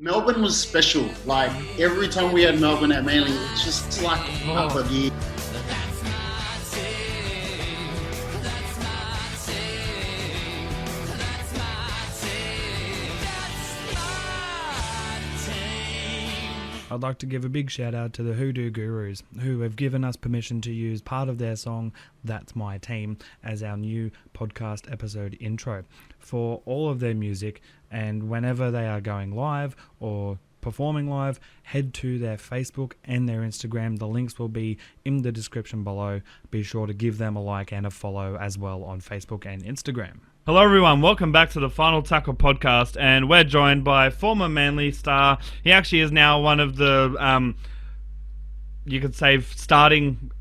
Melbourne was special. Like every time we had Melbourne at Manly, it's just like up of the. I'd like to give a big shout out to the Hoodoo Gurus who have given us permission to use part of their song That's My Team as our new podcast episode intro for all of their music, and whenever they are going live or performing live, head to their Facebook and their Instagram. The links will be in the description below. Be sure to give them a like and a follow as well on Facebook and Instagram. Hello everyone, welcome back to the Final Tackle podcast, and we're joined by former Manly star. He actually is now one of the, you could say, starting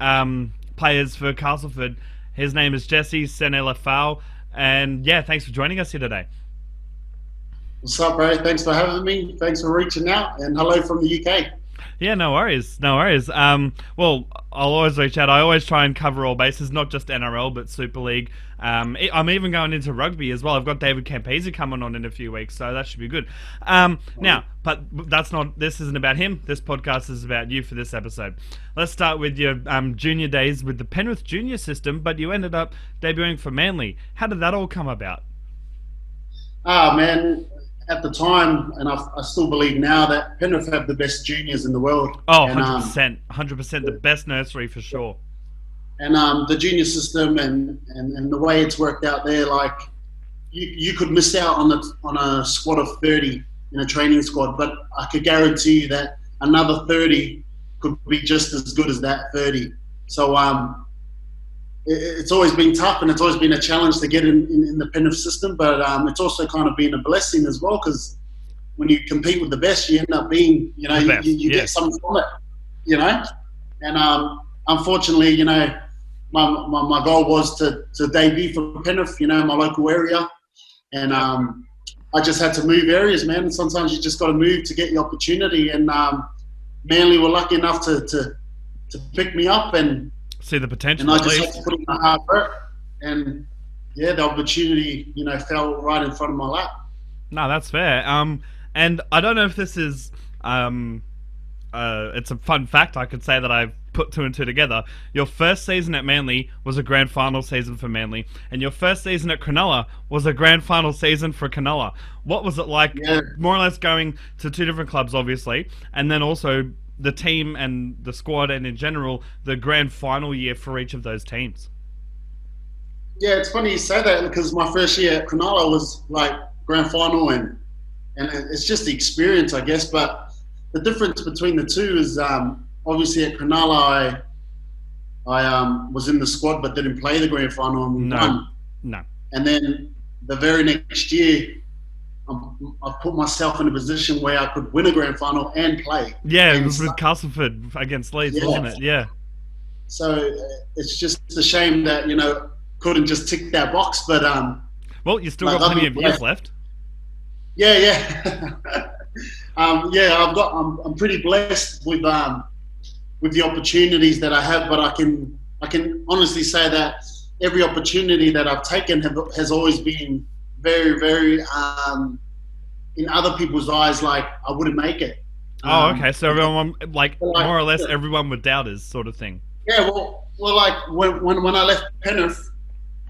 players for Castleford. His name is Jesse Sene-Lefao, and yeah, thanks for joining us here today. What's up, bro? Thanks for having me. Thanks for reaching out, and hello from the UK. Yeah, no worries. Well, I'll always reach out. I always try and cover all bases, not just NRL, but Super League. I'm even going into rugby as well. I've got David Campese coming on in a few weeks, so that should be good. Now, but this isn't about him. This podcast is about you for this episode. Let's start with your junior days with the Penrith junior system, but you ended up debuting for Manly. How did that all come about? Man, at the time, and I still believe now, that Penrith have the best juniors in the world. Oh, 100%. The best nursery for sure. And the junior system and the way it's worked out there, like you could miss out on a squad of 30 in a training squad, but I could guarantee you that another 30 could be just as good as that 30. So it's always been tough, and it's always been a challenge to get in the Penrith system, but it's also kind of been a blessing as well, because when you compete with the best, you end up being, you get something from it, and unfortunately, my goal was to debut for Penrith, my local area, and I just had to move areas, man, and sometimes you just got to move to get the opportunity, and Manly were lucky enough to pick me up, and see the potential. And I just had to put in my hard work, and yeah, the opportunity, fell right in front of my lap. No, that's fair. And I don't know if this is, it's a fun fact. I could say that I've put two and two together. Your first season at Manly was a grand final season for Manly, and your first season at Cronulla was a grand final season for Cronulla. What was it like, more or less, going to two different clubs, obviously, and then also the team and the squad, and in general, the grand final year for each of those teams? Yeah, it's funny you say that, because my first year at Cronulla was like grand final, and it's just the experience, I guess. But the difference between the two is obviously at Cronulla, I was in the squad but didn't play the grand final, and we won. No. And then the very next year, I put myself in a position where I could win a grand final and play. Yeah, it was with Castleford against Leeds, wasn't it? Yeah. So it's just a shame that, couldn't just tick that box, but well, you still got plenty of years left. Yeah. I'm pretty blessed with the opportunities that I have, but I can honestly say that every opportunity that I've taken has always been very, very, in other people's eyes, like I wouldn't make it. Okay. So everyone, more or less, everyone with doubters, sort of thing. Yeah. Well, like when I left Penrith,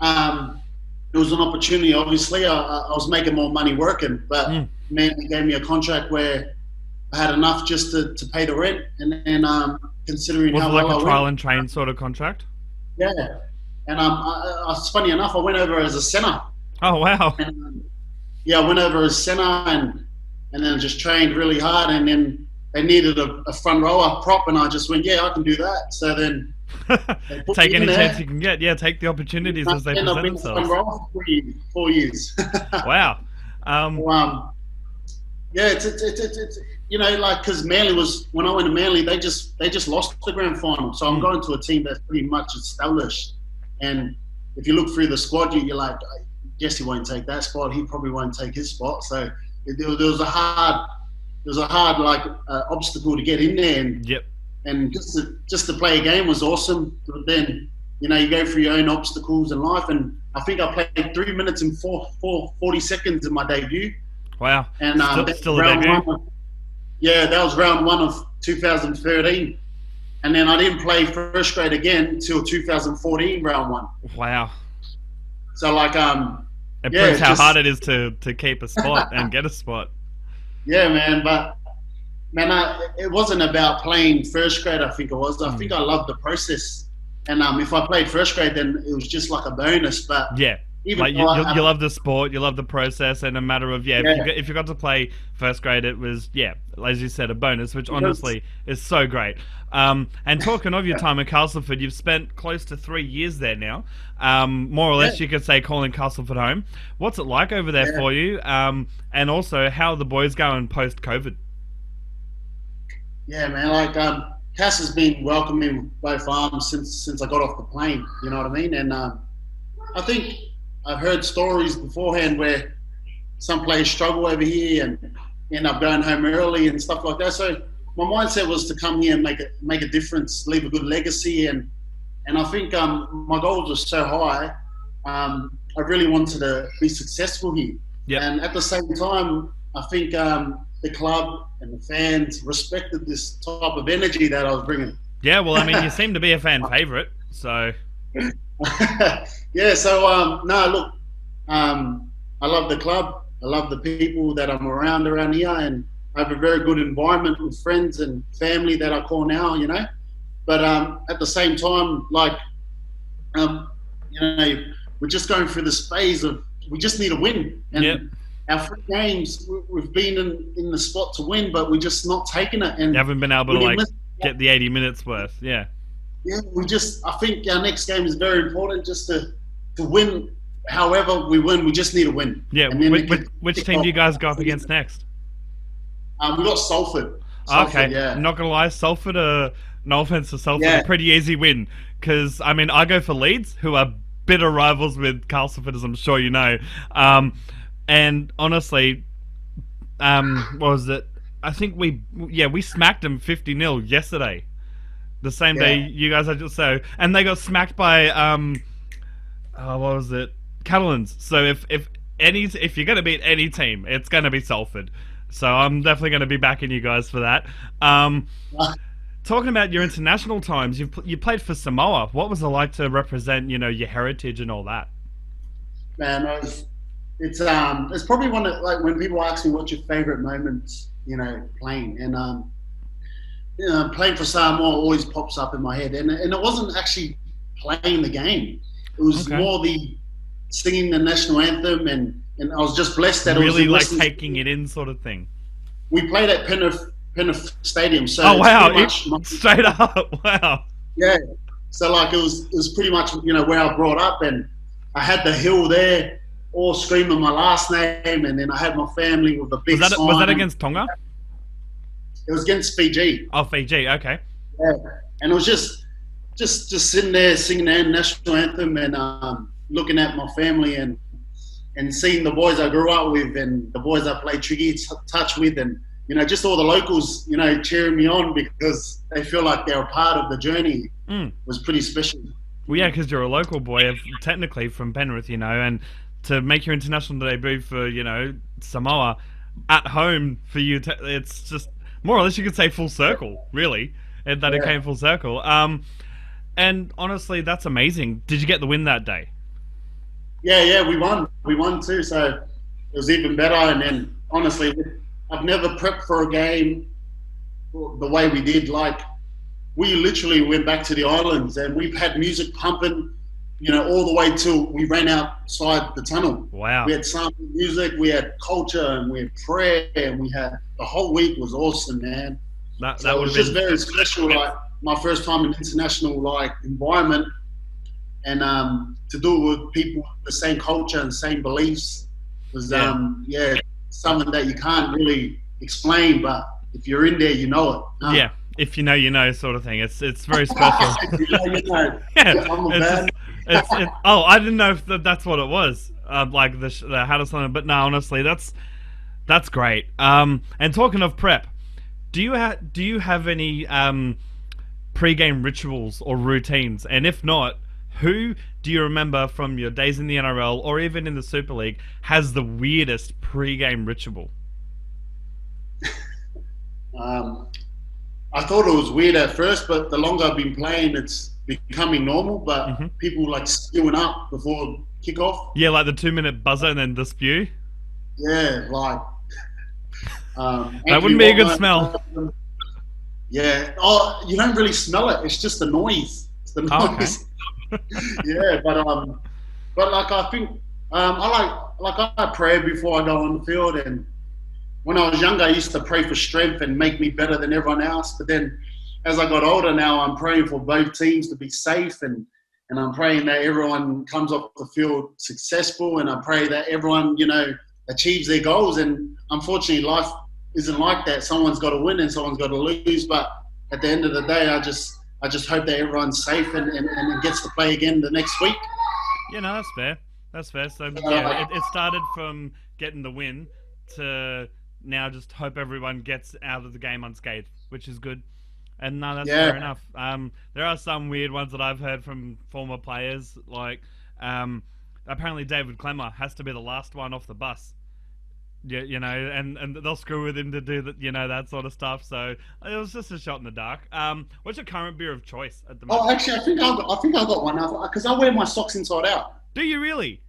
it was an opportunity. Obviously, I was making more money working, but man, they gave me a contract where I had enough just to pay the rent, and then considering was how it like well a trial and train sort of contract? Yeah. And it's funny enough, I went over as a centre. Oh, wow. And, I went over as centre and then just trained really hard, and then they needed a front rower prop, and I just went, I can do that. So then take any chance you can get. Yeah, take the opportunities as they present themselves. Front rower for 4 years. Wow. It's because Manly was, when I went to Manly, they just lost the grand final. So I'm going to a team that's pretty much established, and if you look through the squad, you're like, Jesse won't take that spot. He probably won't take his spot. So there was a hard obstacle to get in there. And just to play a game was awesome. But then you go through your own obstacles in life, and I think I played 3 minutes and 40 seconds in my debut. Wow. And still a debut. Yeah, that was round 1 of 2013. And then I didn't play first grade again until 2014, round 1. Wow. So, like, it proves how hard it is to keep a spot and get a spot. Yeah, man. But, man, it wasn't about playing first grade, I think it was. I think I loved the process. And if I played first grade, then it was just like a bonus. But yeah. Even like you love the sport, you love the process, and a matter of if you got to play first grade, it was as you said, a bonus, which honestly is so great. And talking of your time at Castleford, you've spent close to 3 years there now. More or less, you could say calling Castleford home. What's it like over there for you? And also, how are the boys going post COVID? Yeah, man. Like Cass has been welcoming both arms since I got off the plane. You know what I mean? And I think I've heard stories beforehand where some players struggle over here and end up going home early and stuff like that. So my mindset was to come here and make a difference, leave a good legacy, and I think my goals were so high. I really wanted to be successful here. Yep. And at the same time, I think the club and the fans respected this type of energy that I was bringing. Yeah, well, I mean, you seem to be a fan favourite, so. Yeah, so no, look, I love the club. I love the people that I'm around here, and I have a very good environment with friends and family that I call now, you know. But at the same time, like, you know, we're just going through this phase of we just need a win. And our 3 games, we've been in the spot to win, but we're just not taking it. And you haven't been able to get the 80 minutes worth, Yeah, I think our next game is very important just to win. However we win, we just need a win. Yeah, which team do you guys go up against next? We got Salford. Okay, yeah. I'm not going to lie, Salford, no offense to Salford, a pretty easy win. Because, I mean, I go for Leeds, who are bitter rivals with Castleford, as I'm sure you know. And honestly, what was it? I think we smacked them 50-0 yesterday. The same day you guys had just and they got smacked by what was it? Catalans. So if you're gonna beat any team, it's gonna be Salford. So I'm definitely gonna be backing you guys for that. Talking about your international times, you played for Samoa. What was it like to represent, you know, your heritage and all that? Man, it's probably one of, like, when people ask me what's your favorite moments, you know, playing, and you know, playing for Samoa always pops up in my head, and it wasn't actually playing the game. It was more the singing the national anthem, and I was just blessed that really it was like taking it in, sort of thing. We played at Penrith Stadium, so straight up, wow. Yeah, so like it was pretty much, you know, where I brought up, and I had the hill there, all screaming my last name, and then I had my family with a big sign. Was that against Tonga? It was against Fiji. Oh, Fiji, okay. Yeah, and it was just sitting there singing the national anthem and looking at my family and seeing the boys I grew up with and the boys I played tricky touch with, and, you know, just all the locals, you know, cheering me on because they feel like they're a part of the journey. Was pretty special. Well, yeah, because you're a local boy, technically from Penrith, you know, and to make your international debut for, you know, Samoa at home for you, it's just more or less you could say full circle, really, and that it came full circle. And honestly, that's amazing. Did you get the win that day? Yeah, we won. We won too, so it was even better. And then, honestly, I've never prepped for a game the way we did. Like, we literally went back to the islands and we've had music pumping, you know, all the way till we ran outside the tunnel. Wow. We had some music, we had culture, and we had prayer, and we had the whole week was awesome, man. That was just very special. Like, my first time in international environment, and to do it with people with the same culture and same beliefs was something that you can't really explain, but if you're in there, you know it. Yeah, if you know, you know, sort of thing. It's very special. If you know, you know. Yeah, I didn't know if that's what it was. Like the how to something, but no, honestly, that's great. And talking of prep, do you have any pre-game rituals or routines? And if not, who do you remember from your days in the NRL or even in the Super League has the weirdest pre-game ritual? Um, I thought it was weird at first, but the longer I've been playing, it's becoming normal. But Hmm. people like spewing up before kickoff. Yeah, like the 2-minute buzzer and then the spew. Yeah, like That Anthony wouldn't be a good smell. Walker. Yeah. Oh, you don't really smell it. It's just the noise. It's the Oh, okay. noise. Yeah, but like I think I pray before I go on the field, and when I was younger, I used to pray for strength and make me better than everyone else. But then, as I got older, now I'm praying for both teams to be safe, and I'm praying that everyone comes off the field successful, and I pray that everyone achieves their goals. And unfortunately, life isn't like that. Someone's got to win and someone's got to lose. But at the end of the day, I just hope that everyone's safe and gets to play again the next week. Yeah, no, that's fair. That's fair. So yeah, it started from getting the win to now just hope everyone gets out of the game unscathed, which is good. And no, that's fair enough. There are some weird ones that I've heard from former players, like apparently David Clemmer has to be the last one off the bus. Yeah, and they'll screw with him to do that, that sort of stuff. So it was just a shot in the dark. What's your current beer of choice at the moment? Oh, actually, I think I got one because I wear my socks inside out. Do you really?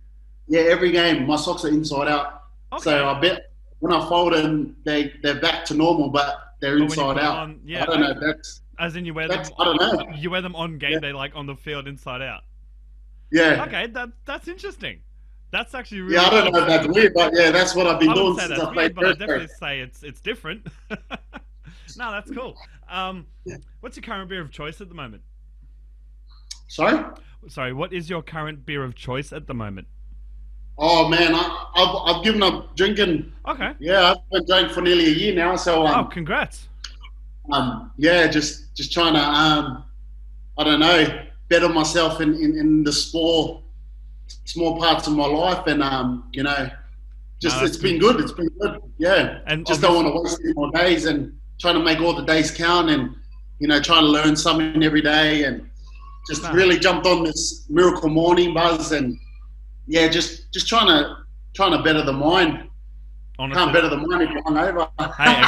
Yeah, every game my socks are inside out. Okay. So I bet when I fold them, they're back to normal, but they're inside out. On, yeah, I don't know. That's as in you wear them. I don't know. You wear them on game day, like on the field, inside out. Yeah. Okay, that's interesting. That's actually really. Yeah, I don't know if that's weird, but yeah, that's what I've been doing since I played. But I definitely say it's different. No, that's cool. What's your current beer of choice at the moment? Sorry, what is your current beer of choice at the moment? Oh man, I've given up drinking. Okay. Yeah, I've been drinking for nearly a year now. So congrats. Yeah, just trying to I don't know, better myself in the small parts of my life, and it's been good. It's been good. Yeah, and just don't want to waste any more days, and trying to make all the days count, and trying to learn something every day, and just really jumped on this miracle morning buzz, and yeah, just trying to better the mind. Honestly, can't better the mind if you're hungover. Hey,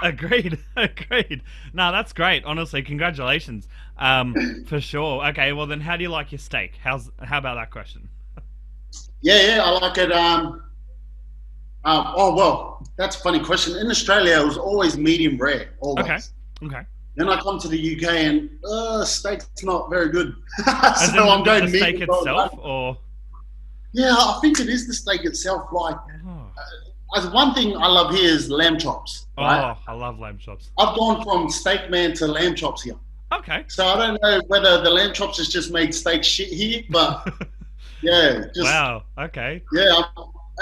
agreed. No, that's great. Honestly, congratulations. For sure. Okay, well then, how do you like your steak? How about that question? Yeah, I like it. Oh well, that's a funny question. In Australia, it was always medium rare. Always. Okay. Then I come to the UK and steak's not very good. As so I'm going the steak itself, or yeah, I think it is the steak itself. Like, as one thing I love here is lamb chops. Right? Oh, I love lamb chops. I've gone from steak man to lamb chops here. Okay. So I don't know whether the lamb chops has just made steak shit here, but yeah. Wow. Okay. Yeah,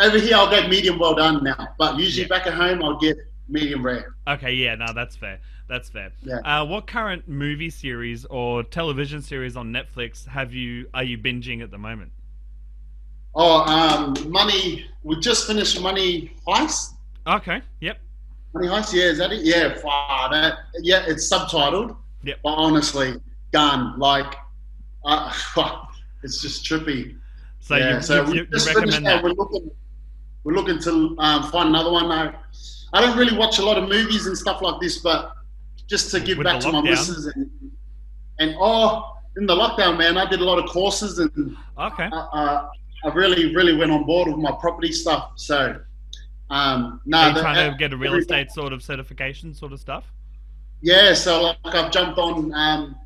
over here I'll get medium well done now, but usually back at home I'll get medium rare. Okay. Yeah. No, that's fair. That's fair. Yeah. What current movie series or television series on Netflix are you binging at the moment? Oh, Money. We just finished Money Heist. Okay. Yep. Money Heist. Yeah, is that it? Yeah. Wow. Yeah, it's subtitled. Yep. But honestly, gun like, it's just trippy. So yeah. you recommend that? We're looking to find another one. I don't really watch a lot of movies and stuff like this, but just to give back to my missus and in the lockdown, man, I did a lot of courses and okay. I really, really went on board with my property stuff. So, Are you trying to get a real estate sort of certification sort of stuff? Yeah, so like I've jumped on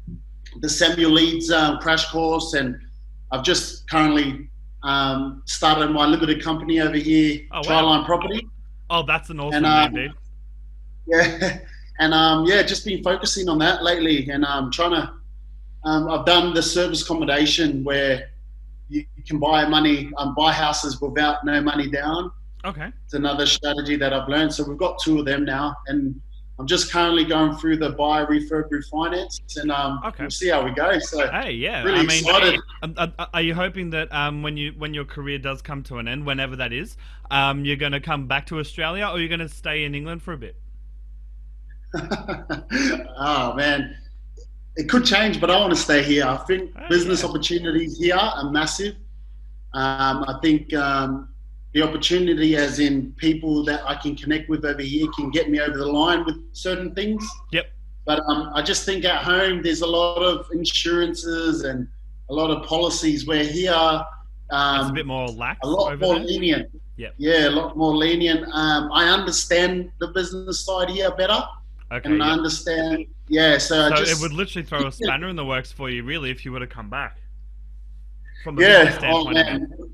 the Samuel Leeds crash course, and I've just currently started my limited company over here, Tryline Property. Oh, that's an awesome name, dude. Yeah, and just been focusing on that lately, and I'm trying to. I've done the service accommodation where you can buy houses without no money down. Okay. It's another strategy that I've learned. So we've got 2 of them now, and I'm just currently going through the buy, refurb, refinance, and we'll see how we go. So hey, yeah, really excited. Are you hoping that when your career does come to an end, whenever that is, you're going to come back to Australia, or you're going to stay in England for a bit? Oh man, it could change, but I want to stay here. I think business opportunities here are massive. I think the opportunity, as in people that I can connect with over here, can get me over the line with certain things. Yep. But I just think at home there's a lot of insurances and a lot of policies, where here It's a bit more lax. a lot over more there. lenient. Yep. Yeah, a lot more lenient. I understand the business side here better, Okay. and I Yep. understand. Yeah, so it would literally throw a spanner in the works for you, really, if you were to come back. From a yeah. business standpoint of Man. view.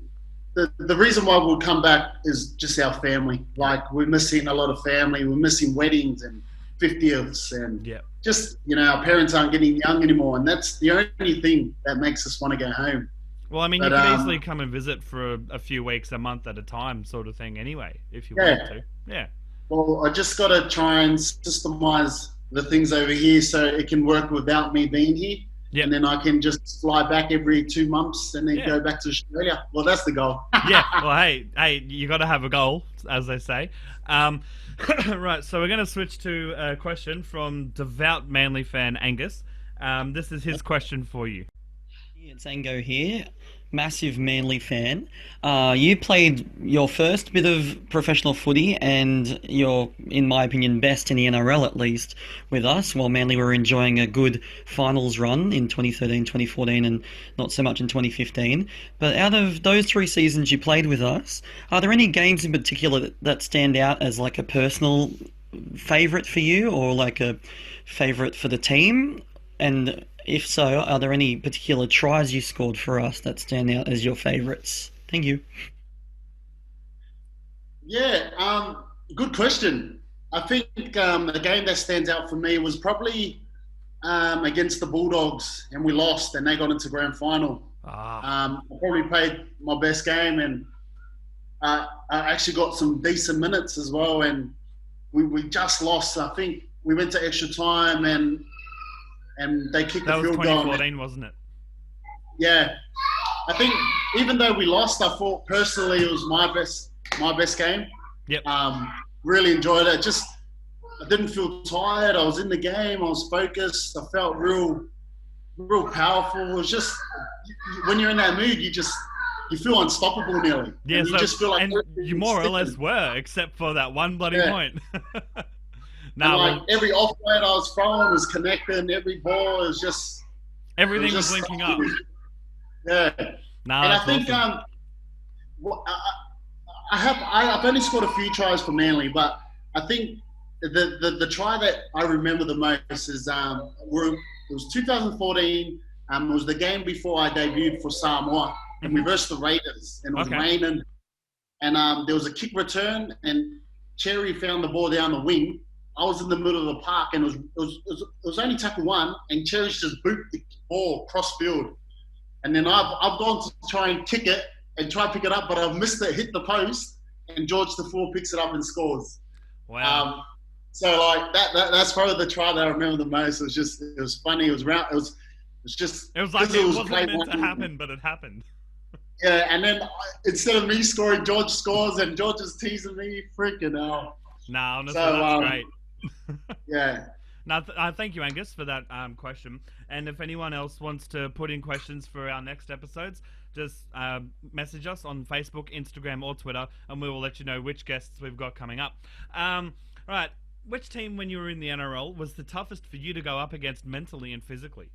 The reason why we'll come back is just our family. Like, we're missing a lot of family. We're missing weddings and 50ths, and Yep. just, our parents aren't getting young anymore, and that's the only thing that makes us want to go home. Well, I mean, But, you could easily come and visit for a few weeks, a month at a time, sort of thing, anyway, if you wanted to. Yeah. Well, I just got to try and systemize the things over here so it can work without me being here. Yep. And then I can just fly back every 2 months and then Yeah. go back to Australia. Well, that's the goal. Yeah. Well, hey, you got to have a goal, as they say. Right. So we're going to switch to a question from devout Manly fan Angus. This is his question for you. It's Ango here, massive Manly fan. You played your first bit of professional footy, and you're, in my opinion, best in the NRL, at least, with us, while Manly were enjoying a good finals run in 2013, 2014, and not so much in 2015. But out of those 3 seasons you played with us, are there any games in particular that stand out as like a personal favourite for you, or like a favourite for the team? And if so, are there any particular tries you scored for us that stand out as your favourites? Thank you. Yeah, good question. I think a game that stands out for me was probably against the Bulldogs, and we lost, and they got into grand final. I probably played my best game, and I actually got some decent minutes as well, and we just lost. I think we went to extra time, and they kicked the field goal. That was 2014, wasn't it? Yeah. I think even though we lost, I thought personally it was my best game. Yep. Really enjoyed it. I didn't feel tired. I was in the game. I was focused. I felt real powerful. It was just, when you're in that mood, you feel unstoppable nearly. Yeah, and you just feel like, and you more or less were, except for that one bloody point. Every off-play I was throwing was connecting. Every ball was just... Everything was linking up. Yeah. And I think awesome. I've only scored a few tries for Manly, but I think the try that I remember the most is it was 2014. It was the game before I debuted for Samoa, and we versed the Raiders, and it was raining, and there was a kick return, and Cherry found the ball down the wing. I was in the middle of the park, and it was only tackle 1, and Cherry's just booped the ball cross field. And then I've gone to try and kick it and try to pick it up, but I've missed it, hit the post, and George Defoe picks it up and scores. Wow. So like that's probably the try that I remember the most. It was funny. It was round. It was like it wasn't meant to happen, but it happened. Yeah, and then instead of me scoring, George scores, and George is teasing me. Freaking hell. No, honestly, that's great. Yeah. Now, thank you, Angus, for that question. And if anyone else wants to put in questions for our next episodes, just message us on Facebook, Instagram, or Twitter, and we will let you know which guests we've got coming up. Right. Which team, when you were in the NRL, was the toughest for you to go up against mentally and physically?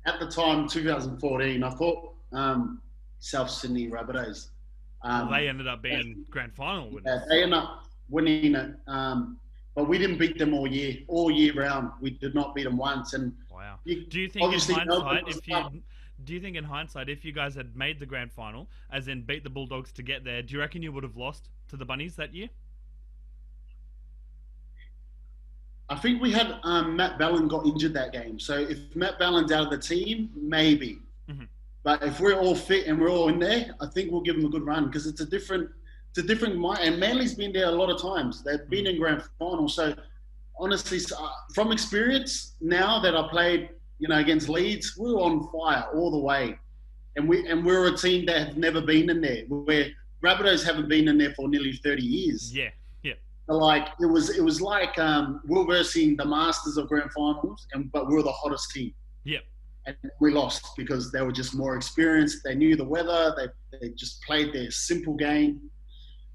At the time, 2014, I thought South Sydney Rabbitohs. They ended up being grand final winners. Yeah, they ended up winning it. But we didn't beat them all year round. We did not beat them once. And wow. Do you think in hindsight, if you guys had made the grand final, as in beat the Bulldogs to get there, do you reckon you would have lost to the Bunnies that year? I think we had Matt Ballin got injured that game. So if Matt Ballin's out of the team, maybe. Mm-hmm. But if we're all fit and we're all in there, I think we'll give them a good run, because it's a different mind. And Manly's been there a lot of times. They've been in grand final. So honestly, from experience, now that I played, against Leeds, we were on fire all the way. And we're a team that have never been in there, where Rabbitohs haven't been in there for nearly 30 years. Yeah. Like it was like we're versing the masters of grand finals, but we're the hottest team. Yep. and we lost because they were just more experienced. They knew the weather. They just played their simple game.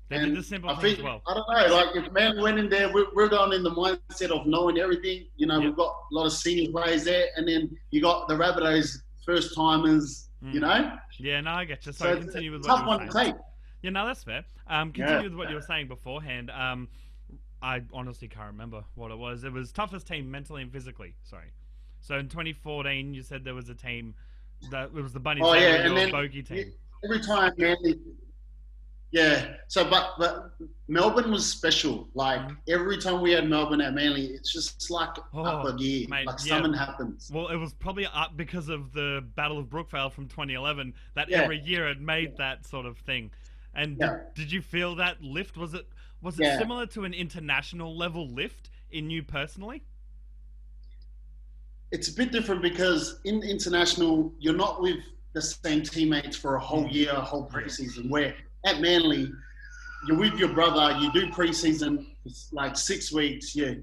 They did the simple I thing think, as well. I don't know, like if Man went in there, we're going in the mindset of knowing everything. You know, we've got a lot of senior players there, and then you got the Rabbitohs first timers. You know. Yeah, no, I get you. So continue with what tough you were one saying. to take. Yeah, no, that's fair. Continue with what you were saying beforehand. I honestly can't remember what it was. It was toughest team mentally and physically. Sorry. So in 2014, you said there was a team that it was the Bunnies. Oh yeah, and your then bogey team. Every time, Manly. Yeah. So, but Melbourne was special. Like every time we had Melbourne at Manly, it's just like up a gear. Mate, like something happens. Well, it was probably up because of the Battle of Brookvale from 2011. That every year it made that sort of thing. And did you feel that lift? Was it similar to an international level lift in you personally? It's a bit different because in international, you're not with the same teammates for a whole year, a whole preseason. Where at Manly, you're with your brother. You do preseason, it's like 6 weeks. You're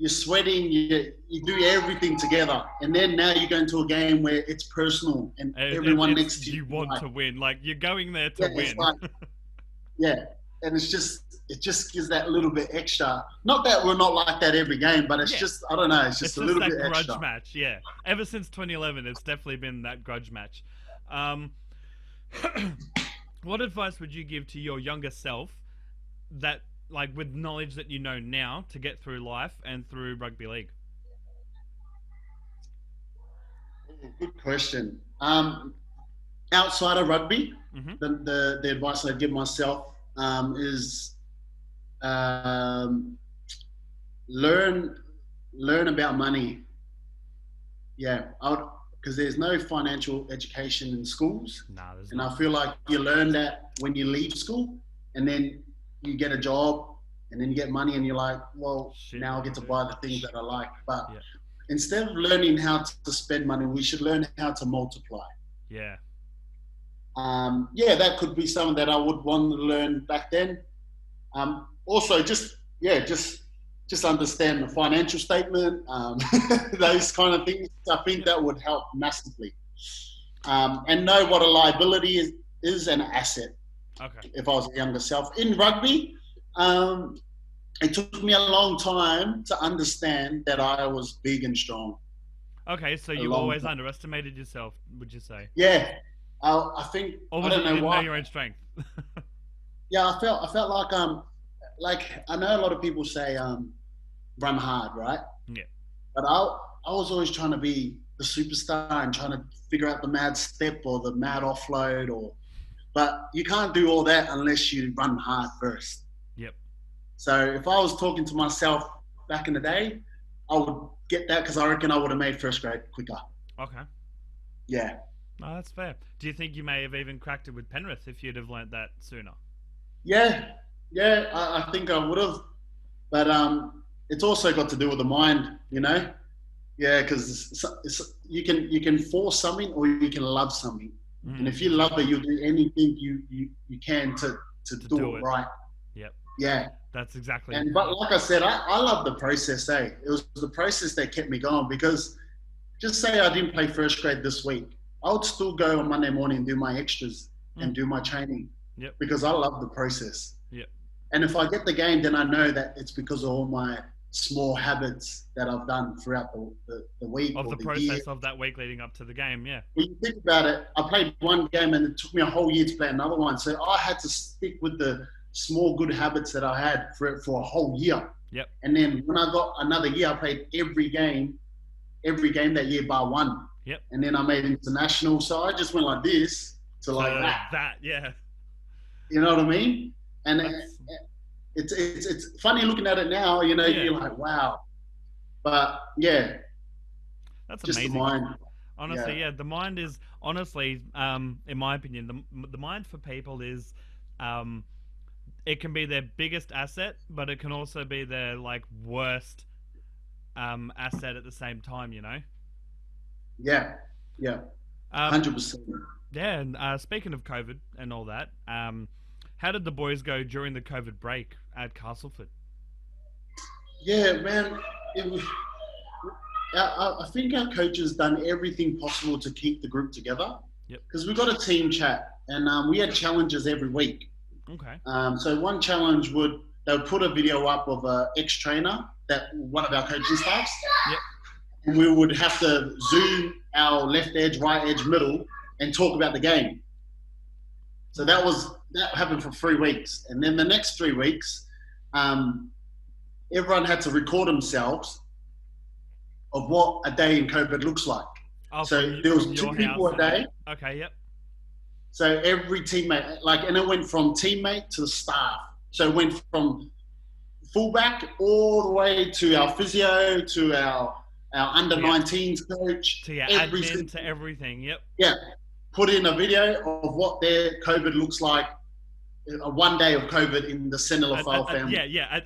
sweating. You do everything together, and then now you go into a game where it's personal, and everyone next to you want to win. Like you're going there to win. Like, and it just gives that little bit extra. Not that we're not like that every game, but it's just, I don't know, it's just a little bit grudge extra. Match, yeah. Ever since 2011, it's definitely been that grudge match. What advice would you give to your younger self that, like, with knowledge that you know now to get through life and through rugby league? Good question. Outside of rugby, the advice I'd give myself is learn about money. Yeah, because there's no financial education in schools. No, there's and not. I feel like you learn that when you leave school, and then you get a job, and then you get money, and you're like, well, now I get to buy the things that I like. But instead of learning how to spend money, we should learn how to multiply. Yeah. That could be something that I would want to learn back then. Also, just understand the financial statement, those kind of things. I think that would help massively. And know what a liability is and an asset. Okay. If I was a younger self. In rugby, it took me a long time to understand that I was big and strong. Okay, so you always underestimated yourself, would you say? Yeah. I think, or was I don't know you why. Know your own strength? Yeah, I felt like I know a lot of people say run hard, right? Yeah. But I was always trying to be the superstar and trying to figure out the mad step or the mad offload but you can't do all that unless you run hard first. Yep. So if I was talking to myself back in the day, I would get that because I reckon I would have made first grade quicker. Okay. Yeah. No, that's fair. Do you think you may have even cracked it with Penrith if you'd have learnt that sooner? Yeah, I think I would have. But it's also got to do with the mind, you know? Yeah, because you can force something or you can love something. And if you love it, you'll do anything you can to do it right. Yep. Yeah. That's exactly. But like I said, I love the process. It was the process that kept me going because just say I didn't play first grade this week, I would still go on Monday morning and do my extras and do my training. Yep. Because I love the process. Yep. And if I get the game, then I know that it's because of all my small habits that I've done throughout the week of or the the process year. of that week leading up to the game. Yeah. When you think about it, I played one game and it took me a whole year to play another one. So I had to stick with the small good habits that I had for a whole year. Yep. And then when I got another year, I played every game that year bar one. Yep. And then I made international. So I just went like this to like that. Yeah. You know what I mean? And it's funny looking at it now, you know, you're like, wow. But yeah. That's just amazing. The mind. Honestly, yeah, the mind is honestly, in my opinion, the mind for people is it can be their biggest asset, but it can also be their like worst asset at the same time, you know? Yeah. 100%. Yeah, and speaking of COVID and all that, how did the boys go during the COVID break at Castleford? Yeah, man, I think our coach has done everything possible to keep the group together. Yep. Because we've got a team chat, and we had challenges every week. Okay. So one challenge they would put a video up of an ex-trainer that one of our coaching staffs. Yep. And we would have to zoom our left edge, right edge, middle, and talk about the game. So that happened for 3 weeks, and then the next 3 weeks, everyone had to record themselves of what a day in COVID looks like. Oh, so there was 2 people a day. Okay, yep. So every teammate, and it went from teammate to staff. So it went from fullback all the way to our physio, to our under 19s coach. To your admin, to everything, yep. Yeah. Put in a video of what their COVID looks like, one day of COVID in the Sene-Lefao family.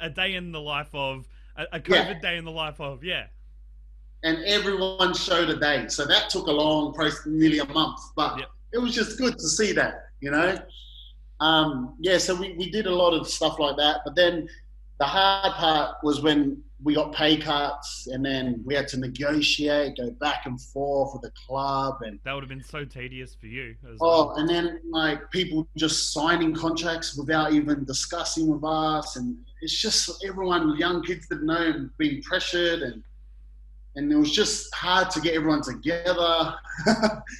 A day in the life of, a COVID day in the life of, And everyone showed a day. So that took a long process, nearly a month. But it was just good to see that, So we did a lot of stuff like that. But then the hard part was when we got pay cuts, and then we had to negotiate, go back and forth with the club. And that would have been so tedious for you as well. And then people just signing contracts without even discussing with us. And it's just everyone, young kids didn't know, and being pressured, and it was just hard to get everyone together.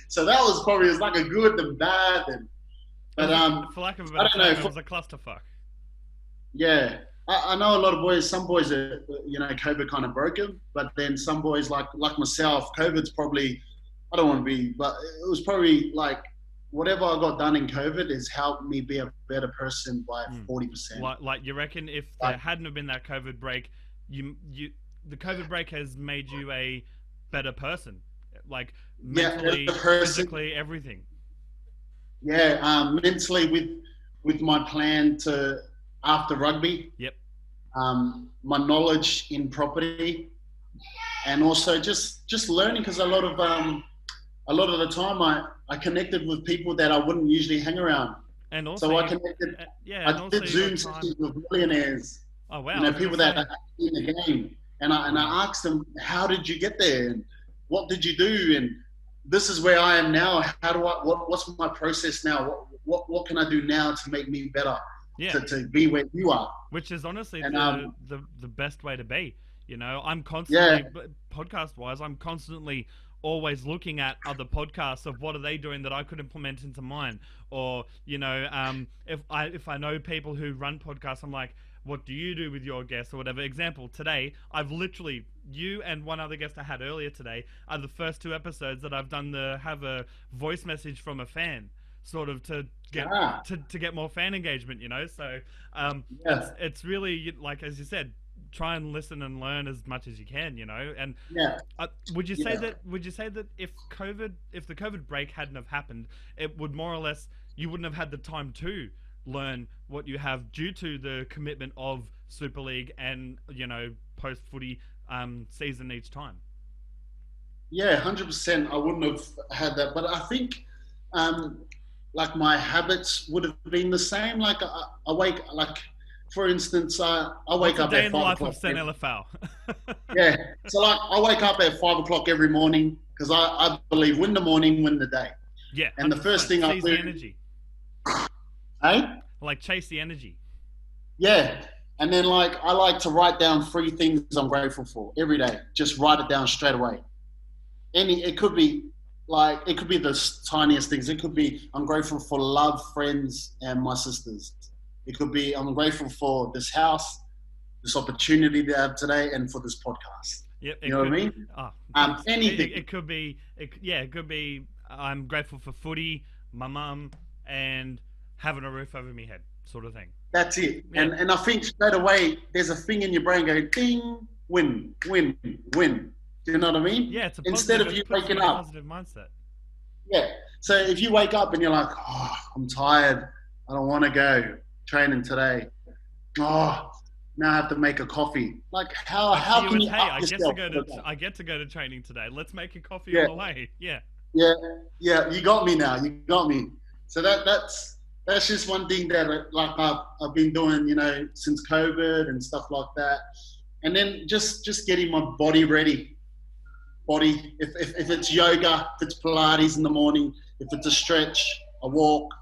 So that was probably, it was a good and bad. But for lack of a better term, it was a clusterfuck. Yeah. I know a lot of boys, some boys are, COVID kind of broke them, but then some boys like myself, COVID's probably, I don't want to be, but it was probably whatever I got done in COVID has helped me be a better person by 40%. Like you reckon if there hadn't have been that COVID break, the COVID break has made you a better person, mentally, physically, everything. Yeah, mentally with my plan to, after rugby. Yep. My knowledge in property, and also just learning, because a lot of the time I connected with people that I wouldn't usually hang around. And also, so I connected. I did Zoom sessions with millionaires. Oh wow! People that are in the game, and I asked them, how did you get there, and what did you do, and this is where I am now. How do what's my process now? What can I do now to make me better? Yeah. To be where you are. Which is honestly the best way to be. I'm constantly, podcast-wise, I'm constantly always looking at other podcasts of what are they doing that I could implement into mine. Or, if I know people who run podcasts, I'm like, what do you do with your guests or whatever? Example, today, I've literally, you and one other guest I had earlier today are the first 2 episodes that I've done have a voice message from a fan, sort of to get more fan engagement, So it's really, as you said, try and listen and learn as much as you can, And would you say that if the COVID break hadn't have happened, it would more or less, you wouldn't have had the time to learn what you have due to the commitment of Super League and post footy season each time? Yeah, 100%. I wouldn't have had that, but I think. My habits would have been the same. I wake, for instance, I wake up at 5 o'clock. Day in the life of Sene-Lefao. Yeah. So I wake up at 5 o'clock every morning, because I believe win the morning, win the day. Yeah. And the first thing I do. The energy. Hey? Chase the energy. Yeah. And then I like to write down 3 things I'm grateful for every day. Just write it down straight away. It could be the tiniest things. It could be, I'm grateful for love, friends, and my sisters. It could be, I'm grateful for this house, this opportunity that I have today, and for this podcast. Yep. You know what I mean? Anything. It could be, I'm grateful for footy, my mum, and having a roof over my head, sort of thing. That's it. Yeah. And I think straight away, there's a thing in your brain going, ding, win, win, win. Do you know what I mean? Yeah, it's a instead of you waking up, positive mindset. Yeah. So if you wake up and you're like, I'm tired, I don't want to go training today. Now I have to make a coffee. How can you? Hey, I get to go to training today. Let's make a coffee on the way. Yeah. Yeah. You got me now. You got me. So that's just one thing that I've been doing, since COVID and stuff like that. And then just getting my body ready. body. If it's yoga, if it's Pilates in the morning, if it's a stretch, a walk,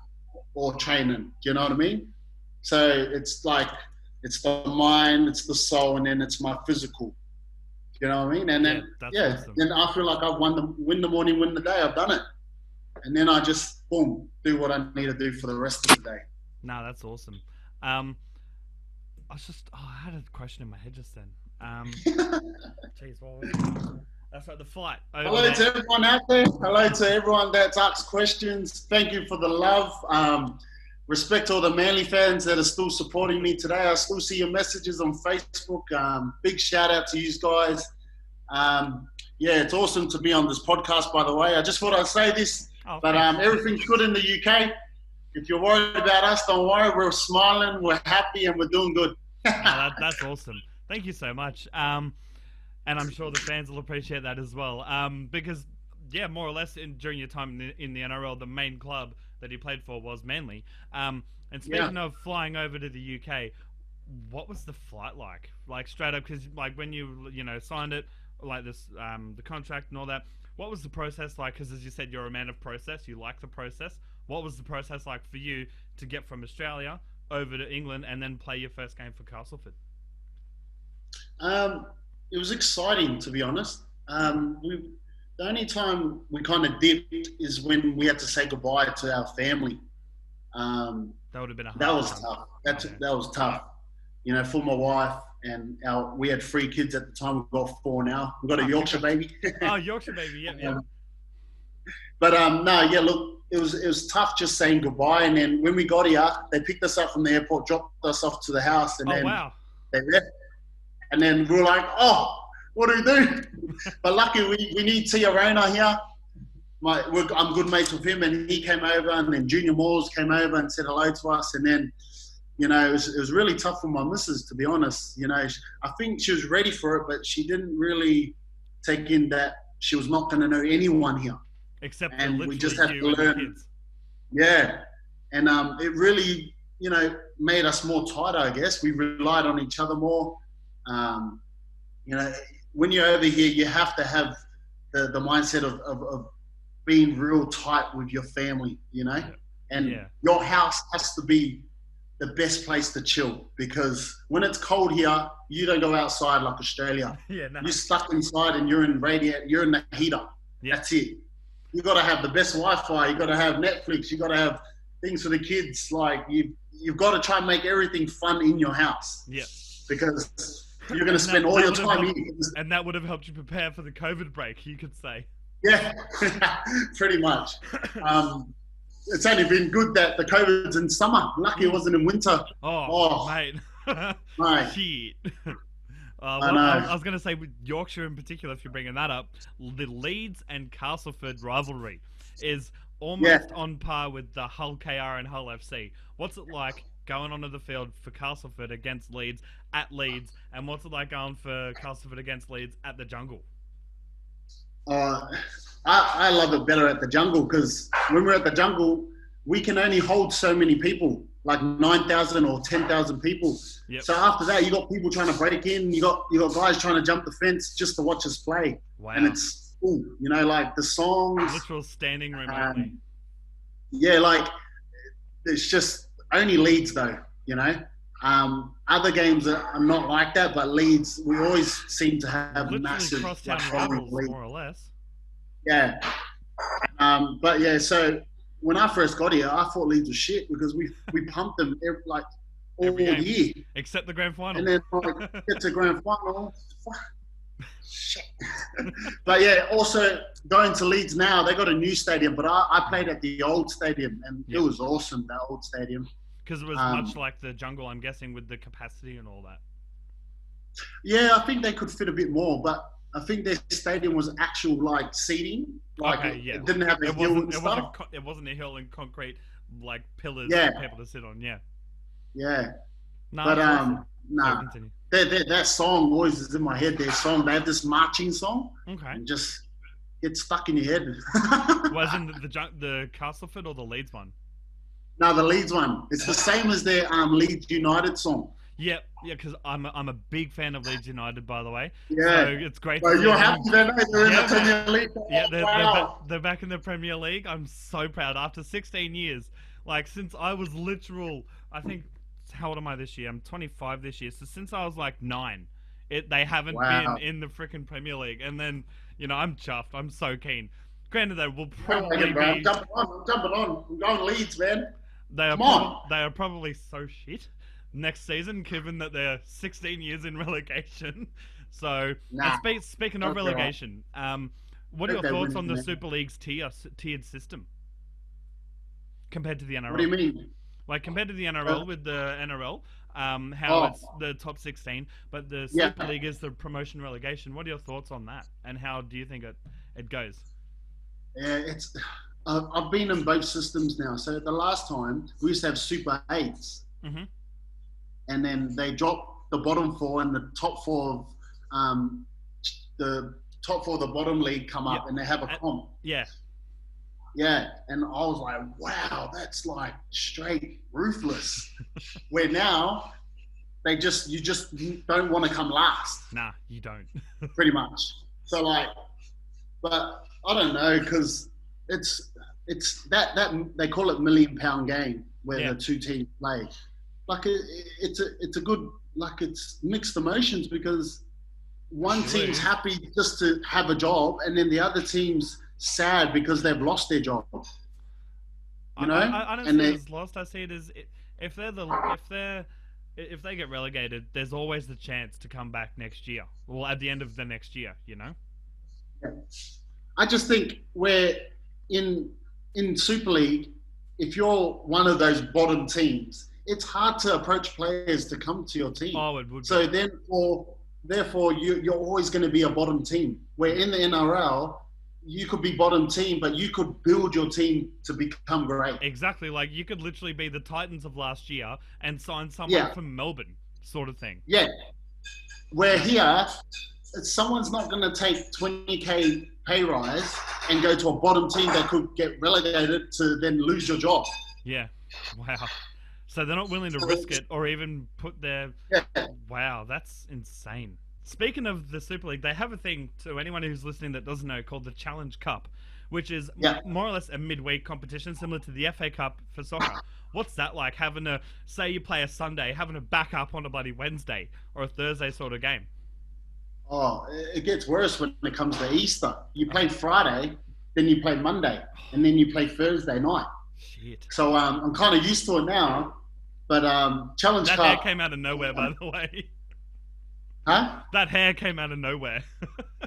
or training. Do you know what I mean? So it's like, it's the mind, it's the soul, and then it's my physical. You know what I mean? And then, awesome. Then I feel like I've win the morning, win the day. I've done it. And then I just, boom, do what I need to do for the rest of the day. No, that's awesome. I had a question in my head just then. Jeez, what was it? That's right, the flight. Hello to everyone out there. Hello to everyone that's asked questions. Thank you for the love. Respect to all the Manly fans that are still supporting me today. I still see your messages on Facebook. Big shout out to you guys. It's awesome to be on this podcast, by the way. I just thought I'd say this, but everything's good in the UK. If you're worried about us, don't worry. We're smiling, we're happy, and we're doing good. That's awesome. Thank you so much. And I'm sure the fans will appreciate that as well. Because, more or less during your time in the NRL, the main club that you played for was Manly. And speaking of flying over to the UK, what was the flight like? Like straight up, because like when you signed it, like this, the contract and all that. What was the process like? Because as you said, you're a man of process. You like the process. What was the process like for you to get from Australia over to England and then play your first game for Castleford? It was exciting, to be honest. The only time we kind of dipped is when we had to say goodbye to our family. That would have been that was tough. That was tough. For my wife and we had 3 kids at the time. We've got 4 now. We've got a Yorkshire baby. Yorkshire baby, yeah. But look, it was tough just saying goodbye. And then when we got here, they picked us up from the airport, dropped us off to the house, and then they left. And then we were like, what do we do? But lucky we need Tiarona here. I'm good mates with him, and he came over, and then Junior Moores came over and said hello to us. And then, it was really tough for my missus, to be honest. I think she was ready for it, but she didn't really take in that she was not going to know anyone here. Except and for we just had to you learn. And the kids. Yeah. And it really, made us more tighter, I guess. We relied on each other more. When you're over here, you have to have the mindset of being real tight with your family, and your house has to be the best place to chill, because when it's cold here, you don't go outside like Australia. You're stuck inside and you're in the heater. That's it. You got to have the best Wi-Fi. You got to have Netflix. You got to have things for the kids. Like you've got to try and make everything fun in your house. Yeah. Because you're going to spend all your time here. And that would have helped you prepare for the COVID break, you could say. Yeah, pretty much. It's only been good that the COVID's in summer. Lucky it wasn't in winter. Oh. Mate. Mate. Shit. I was going to say, with Yorkshire in particular, if you're bringing that up, the Leeds and Castleford rivalry is almost on par with the Hull KR and Hull FC. What's it like going onto the field for Castleford against Leeds at Leeds, and what's it like going for Castleford against Leeds at the Jungle? I love it better at the Jungle, because when we're at the Jungle, we can only hold so many people, like 9,000 or 10,000 people. Yep. So after that, you got people trying to break in. You got guys trying to jump the fence just to watch us play. Wow. And it's cool, like the songs. Literal standing room only. It's just only Leeds though. Other games are not like that, but Leeds, we always seem to have literally massive crosstown rivals, more or less. Yeah. So when I first got here, I thought Leeds was shit, because we pumped them all year. Except the grand final. And then get to grand final. Shit. But also going to Leeds now, they got a new stadium, but I played at the old stadium, and it was awesome, that old stadium. Because it was much like the Jungle, I'm guessing, with the capacity and all that. Yeah, I think they could fit a bit more, but I think their stadium was actual seating. It didn't have a hill and stuff. It wasn't a hill and concrete pillars for people to sit on. Yeah. Yeah. No, but awesome. that song always is in my head. Their song, they have this marching song. Okay. And just gets stuck in your head. Was in the Castleford or the Leeds one? No, the Leeds one. It's the same as their Leeds United song. Yeah, because I'm a big fan of Leeds United, by the way. Yeah. So it's great Well, to see you're them. happy then, eh? They're in Yeah, the Premier League. Yeah, Wow. they're back in the Premier League. I'm so proud. After 16 years, like since I was I think, how old am I this year? I'm 25 this year. So since I was like 9, they haven't been Wow. in the freaking Premier League. And then, I'm chuffed. I'm so keen. Granted, they will Come probably on, bro. I'm be. jumping on. I'm jumping on. I'm going Leeds, man. They are Come on. they are probably so shit next season, given that they're 16 years in relegation. So, Nah. and speaking of That's all right. relegation, what are your Hope they thoughts win, on the man. Super League's tiered system compared to the NRL? What do you mean? Like compared to the NRL with the NRL, how Oh. it's the top 16, but the Yeah. Super League is the promotion relegation. What are your thoughts on that, and how do you think it goes? Yeah, I've been in both systems now. So the last time we used to have Super 8s, Mm-hmm. and then they dropped the bottom 4 and the top 4 of the bottom league come up, Yep. and they have a comp. Yeah, Yeah, and I was like, wow, that's like straight ruthless. Where now you just don't want to come last, nah, you don't. pretty much. So like, but I don't know, because it's that they call it £1 million game where Yeah. the two teams play. Like it's a good, like, it's mixed emotions, because one Absolutely. team's happy just to have a job, and then the other team's sad because they've lost their job. You know? I don't And see it they- as lost. I see it as if they get relegated, there's always the chance to come back next year. Well, at the end of the next year, I just think we're in Super League, if you're one of those bottom teams, it's hard to approach players to come to your team. Oh, it would be. So therefore, you're always going to be a bottom team. Where in the NRL, you could be bottom team, but you could build your team to become great. Exactly. Like you could literally be the Titans of last year and sign someone Yeah. from Melbourne, sort of thing. Yeah. Where here, someone's not going to take 20K pay rise and go to a bottom team that could get relegated to then lose your job. Yeah. Wow. So they're not willing to risk it or even put their. Yeah. Wow, that's insane. Speaking of the Super League, they have a thing, to anyone who's listening that doesn't know, called the Challenge Cup, which is Yeah. more or less a midweek competition similar to the FA Cup for soccer. What's that like, say you play a Sunday, having a backup on a bloody Wednesday or a Thursday sort of game? Oh, it gets worse when it comes to Easter. You play Friday, then you play Monday, and then you play Thursday night. Shit. So I'm kind of used to it now. But Challenge That Cup. hair came out of nowhere, by the way. Huh? That hair came out of nowhere.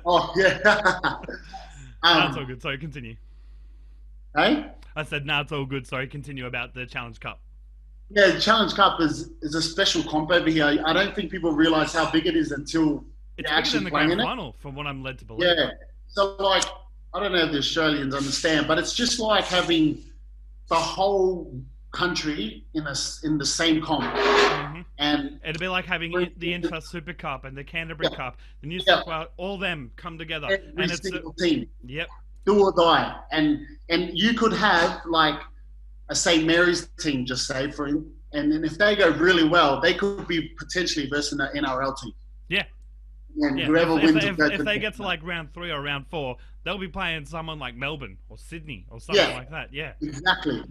Oh, yeah. That's all good. Sorry, continue. Hey? I said, nah, it's all good. Sorry, continue about the Challenge Cup. Yeah, the Challenge Cup is a special comp over here. I don't think people realise how big it is until It's you're bigger than actually the playing grand in it. final, from what I'm led to believe. Yeah. So, like, I don't know if the Australians understand, but it's just like having the whole country in the same comp. Mhm. And It'd be like having the Inter Super Cup and the Canterbury Yeah. Cup, the New Yeah. South Wales, all them come together. every And it's single team, yep, do or die. And you could have, like, a St. Mary's team, just say, and then if they go really well, they could be potentially versus an NRL team. yeah. And Yeah, whoever if, wins if, will go if to they the- get to like round 3 or round 4, they'll be playing someone like Melbourne or Sydney or something Yeah. like that. Yeah, Exactly.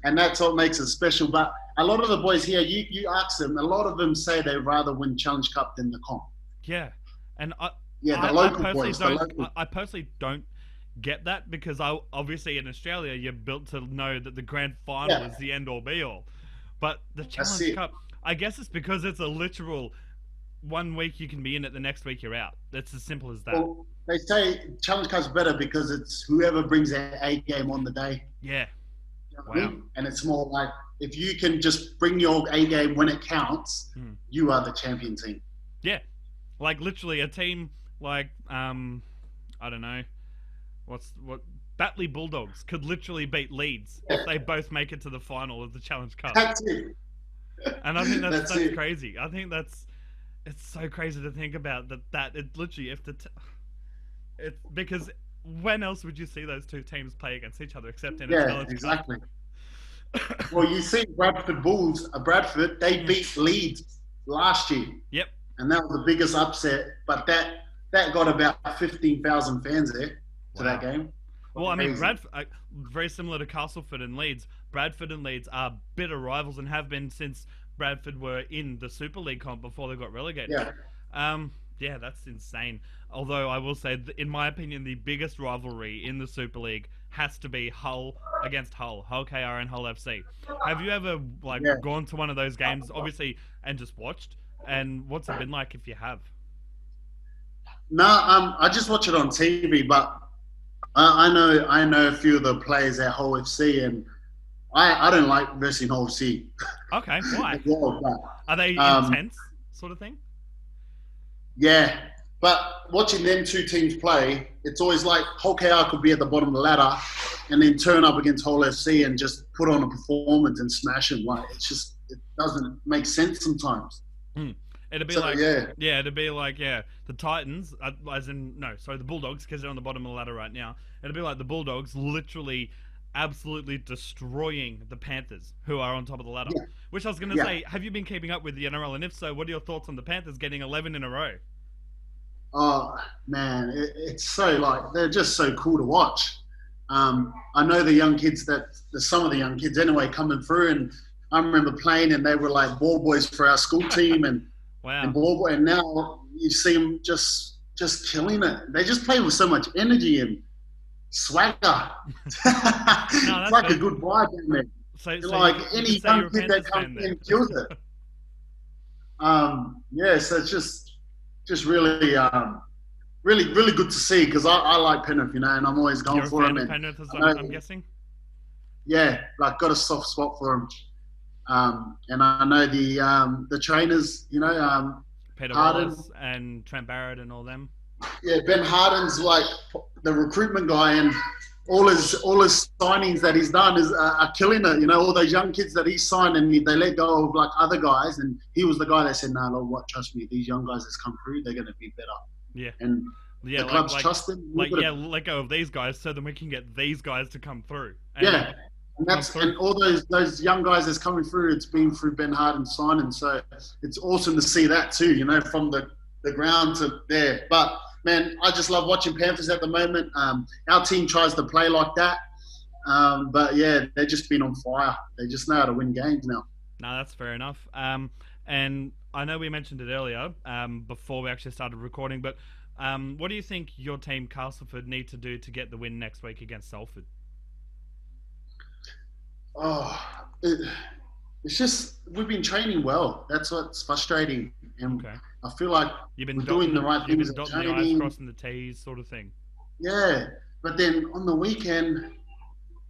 And that's what makes it special. But a lot of the boys here, you ask them, a lot of them say they'd rather win Challenge Cup than the comp. yeah. And Yeah, the local personally boys. I personally don't get that, because obviously in Australia you're built to know that the grand final Yeah. is the end all be all. But the That's Challenge it. Cup, I guess it's because it's a literal 1 week you can be in it, the next week you're out. That's as simple as that. Well, they say Challenge Cup's better because it's whoever brings their A game on the day. Yeah. You know what I Wow. mean? And it's more like, if you can just bring your A game when it counts, Hmm. you are the champion team. Yeah. Like literally a team like I don't know, Batley Bulldogs could literally beat Leeds if they both make it to the final of the Challenge Cup. That's it. And I think that's it. crazy. I think it's so crazy to think about that it literally, if it's because when else would you see those two teams play against each other except in a Yeah, Challenge exactly. Cup? Well, you see Bradford Bulls, Bradford, they beat Leeds last year, Yep. and that was the biggest upset. But that got about 15,000 fans there to that game. Well, I mean, Crazy. Bradford, very similar to Castleford and Leeds. Bradford and Leeds are bitter rivals and have been since Bradford were in the Super League comp before they got relegated. Yeah, that's insane. Although I will say, in my opinion, the biggest rivalry in the Super League has to be Hull against Hull KR and Hull FC. Have you ever gone to one of those games, obviously, and just watched? And what's it been like if you have? No, I just watch it on TV, but I know a few of the players at Hull FC, and I don't like versing Hull FC. Okay, why? Are they intense, sort of thing? Yeah, but watching them two teams play, it's always like Hull KR could be at the bottom of the ladder, and then turn up against Hull FC and just put on a performance and smash them. Like it doesn't make sense sometimes. It'd be the Titans, the Bulldogs, because they're on the bottom of the ladder right now. It'd be like the Bulldogs literally absolutely destroying the Panthers, who are on top of the ladder. Yeah. Which I was going to say, have you been keeping up with the NRL? And if so, what are your thoughts on the Panthers getting 11 in a row? Oh, man, it's so, they're just so cool to watch. I know the young kids some of the young kids anyway coming through, and I remember playing and they were like ball boys for our school team and, wow. And ball boy, and now you see them just killing it. They just play with so much energy and swagger. It's like a good vibe in there. So any young kid that comes in kills it. So it's just really, really good to see, because I like Penrith, and I'm always going for them. Penrith, I'm guessing. Yeah, got a soft spot for them. And I know the trainers, Peter Harden Wallace and Trent Barrett and all them. Yeah, Ben Harden's like the recruitment guy, and all his signings that he's done are killing it. All those young kids that he signed, and they let go of other guys, and he was the guy that said, "No, trust me, these young guys that's come through, they're going to be better." Yeah, and the clubs trust him. Let go of these guys so then we can get these guys to come through. And all those young guys that's coming through, it's been through Ben Harden signing, so it's awesome to see that too. From the ground to there, but. Man, I just love watching Panthers at the moment. Our team tries to play like that. But yeah, they've just been on fire. They just know how to win games now. No, that's fair enough. And I know we mentioned it earlier before we actually started recording, but what do you think your team, Castleford, need to do to get the win next week against Salford? It's just we've been training well. That's what's frustrating. And I feel like you've been doing the right things. You've been dotting the I's, crossing the T's, sort of thing. Yeah, but then on the weekend,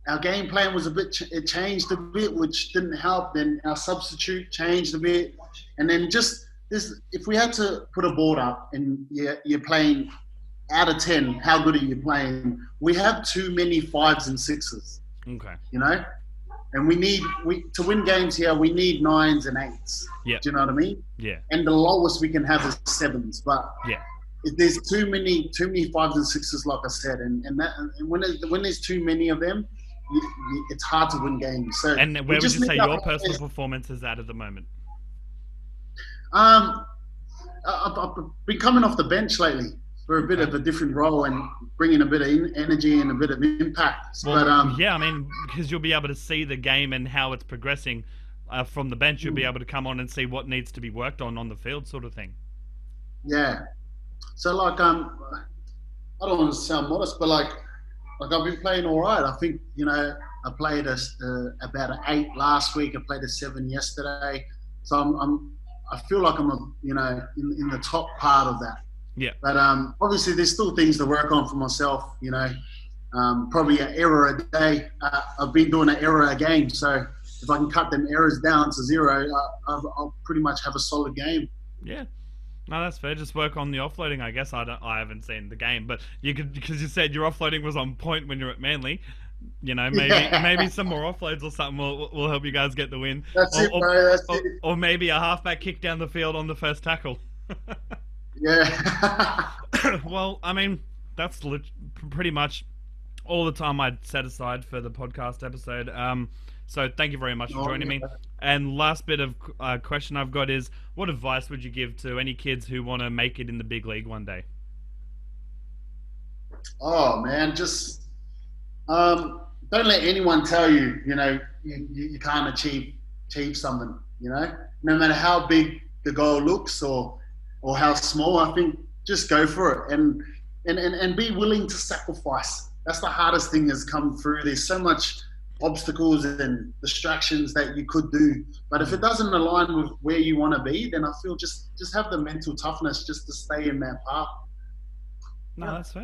our game plan was it changed a bit, which didn't help. Then our substitute changed a bit, and then just this. If we had to put a board up and you're playing out of 10, how good are you playing? We have too many 5s and 6s. Okay. And to win games here, we need 9s and 8s. Yeah. Do you know what I mean? Yeah. And the lowest we can have is 7s. But there's too many 5s and 6s, like I said, and when there's too many of them, it's hard to win games. So and where would you say your personal performance is at the moment? I've been coming off the bench lately for a bit of a different role and bringing a bit of energy and a bit of impact. Well, yeah, I mean, because you'll be able to see the game and how it's progressing from the bench. You'll be able to come on and see what needs to be worked on the field, sort of thing. Yeah. So, I don't want to sound modest, but I've been playing all right. I think, I played about an 8 last week. I played a 7 yesterday. So I feel like I'm in the top part of that. Yeah. But obviously, there's still things to work on for myself. Probably an error a day. I've been doing an error a game, so if I can cut them errors down to 0, I'll pretty much have a solid game. Yeah. No, that's fair. Just work on the offloading, I guess. I haven't seen the game, but you could, because you said your offloading was on point when you're at Manly. Maybe some more offloads or something will help you guys get the win. That's it, bro. That's it. Or maybe a halfback kick down the field on the first tackle. Yeah. Well, I mean, that's pretty much all the time I'd set aside for the podcast episode. So thank you very much for Oh, joining yeah. me. And last bit of question I've got is, what advice would you give to any kids who want to make it in the big league one day? Oh man, just don't let anyone tell you, you can't achieve something. No matter how big the goal looks or how small. I think just go for it and be willing to sacrifice. That's the hardest thing that's come through. There's so much obstacles and distractions that you could do, but if it doesn't align with where you want to be, then I feel just have the mental toughness just to stay in that path. No, Yeah. that's fair.